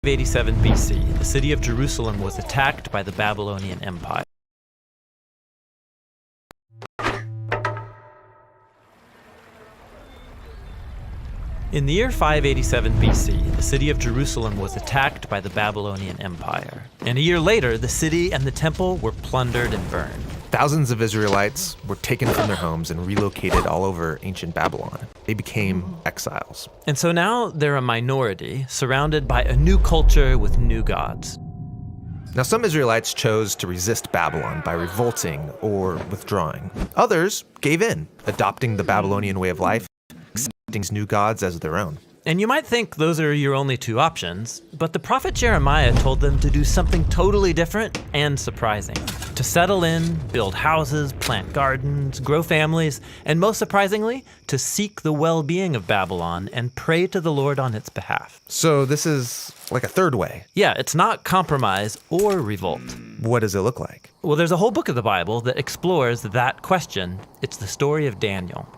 587 BC, the city of Jerusalem was attacked by the Babylonian Empire. In the year 587 BC, the city of Jerusalem was attacked by the Babylonian Empire. And a year later, the city and the temple were plundered and burned. Thousands of Israelites were taken from their homes and relocated all over ancient Babylon. They became exiles. And so now they're a minority, surrounded by a new culture with new gods. Now, some Israelites chose to resist Babylon by revolting or withdrawing. Others gave in, adopting the Babylonian way of life, accepting new gods as their own. And you might think those are your only two options, but the prophet Jeremiah told them to do something totally different and surprising. To settle in, build houses, plant gardens, grow families, and most surprisingly, to seek the well-being of Babylon and pray to the Lord on its behalf. So this is like a third way. Yeah, it's not compromise or revolt. What does it look like? Well, there's a whole book of the Bible that explores that question. It's the story of Daniel.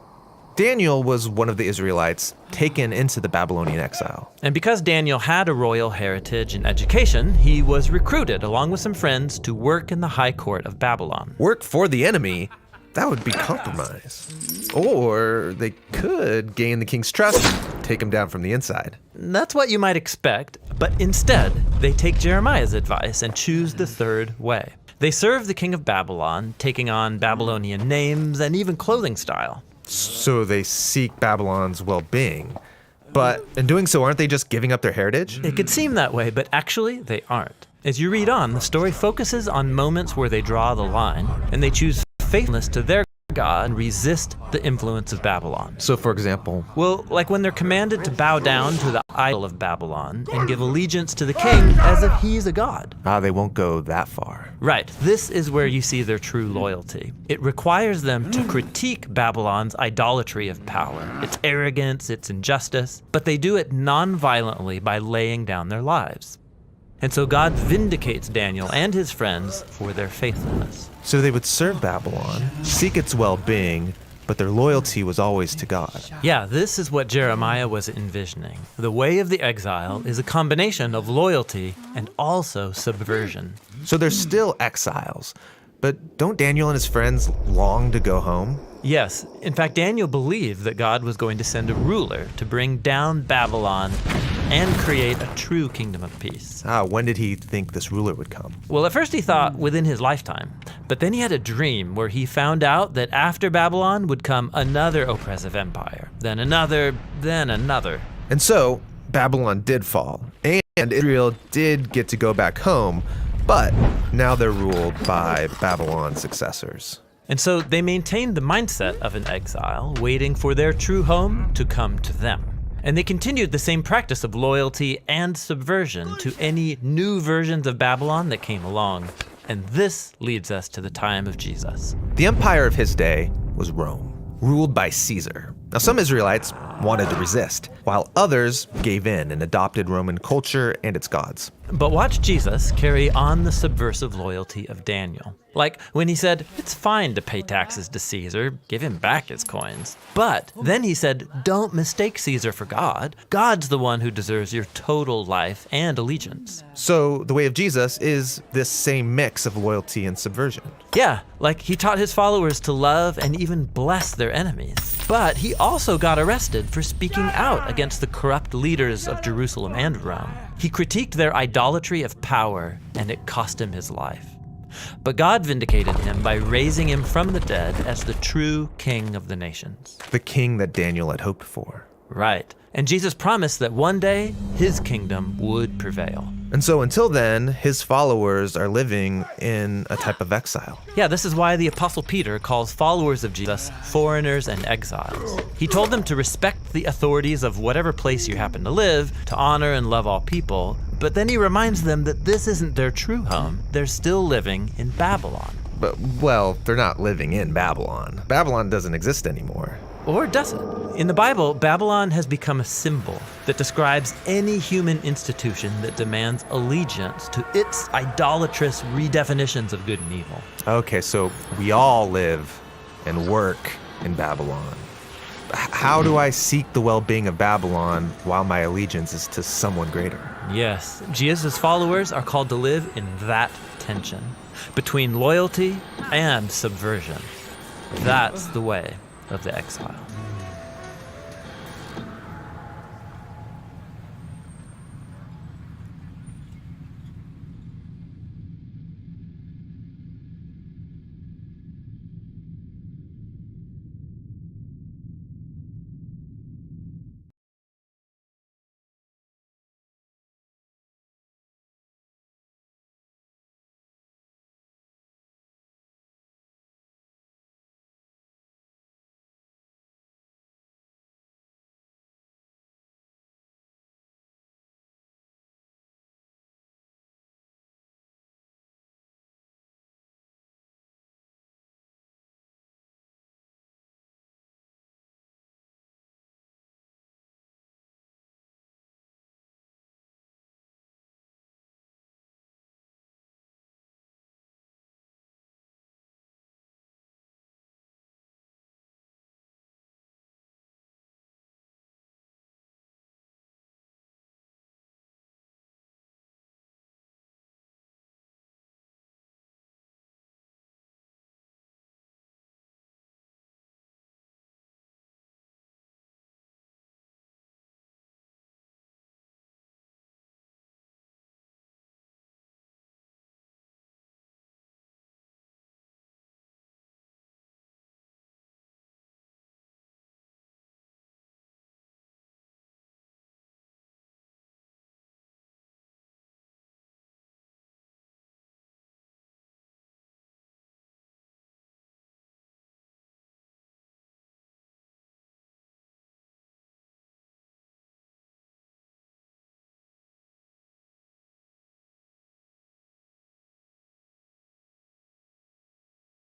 Daniel was one of the Israelites taken into the Babylonian exile. And because Daniel had a royal heritage and education, he was recruited along with some friends to work in the high court of Babylon. Work for the enemy? That would be compromise. Or they could gain the king's trust, take him down from the inside. That's what you might expect, but instead, they take Jeremiah's advice and choose the third way. They serve the king of Babylon, taking on Babylonian names and even clothing style. So they seek Babylon's well-being. But in doing so, aren't they just giving up their heritage? It could seem that way, but actually they aren't. As you read on, the story focuses on moments where they draw the line, and they choose faithfulness to their God and resist the influence of Babylon. So for example? Well, like when they're commanded to bow down to the idol of Babylon and give allegiance to the king as if he's a god. They won't go that far. Right. This is where you see their true loyalty. It requires them to critique Babylon's idolatry of power, its arrogance, its injustice, but they do it non-violently by laying down their lives. And so God vindicates Daniel and his friends for their faithfulness. So they would serve Babylon, seek its well-being, but their loyalty was always to God. Yeah, this is what Jeremiah was envisioning. The way of the exile is a combination of loyalty and also subversion. So they're still exiles, but don't Daniel and his friends long to go home? Yes. In fact, Daniel believed that God was going to send a ruler to bring down Babylon and create a true kingdom of peace. When did he think this ruler would come? Well, at first he thought within his lifetime, but then he had a dream where he found out that after Babylon would come another oppressive empire, then another, then another. And so Babylon did fall, and Israel did get to go back home, but now they're ruled by Babylon's successors. And so they maintained the mindset of an exile, waiting for their true home to come to them. And they continued the same practice of loyalty and subversion to any new versions of Babylon that came along. And this leads us to the time of Jesus. The empire of his day was Rome, ruled by Caesar. Now, some Israelites wanted to resist, while others gave in and adopted Roman culture and its gods. But watch Jesus carry on the subversive loyalty of Daniel. Like when he said, it's fine to pay taxes to Caesar, give him back his coins. But then he said, don't mistake Caesar for God. God's the one who deserves your total life and allegiance. So the way of Jesus is this same mix of loyalty and subversion. Yeah, like he taught his followers to love and even bless their enemies. But he also got arrested for speaking out against the corrupt leaders of Jerusalem and Rome. He critiqued their idolatry of power, and it cost him his life. But God vindicated him by raising him from the dead as the true king of the nations. The king that Daniel had hoped for. Right. And Jesus promised that one day his kingdom would prevail. And so until then, his followers are living in a type of exile. Yeah, this is why the Apostle Peter calls followers of Jesus foreigners and exiles. He told them to respect the authorities of whatever place you happen to live, to honor and love all people, but then he reminds them that this isn't their true home. They're still living in Babylon. But, well, they're not living in Babylon. Babylon doesn't exist anymore. Or does it? In the Bible, Babylon has become a symbol that describes any human institution that demands allegiance to its idolatrous redefinitions of good and evil. Okay, so we all live and work in Babylon. How do I seek the well-being of Babylon while my allegiance is to someone greater? Yes, Jesus' followers are called to live in that tension between loyalty and subversion. That's the way of the exile.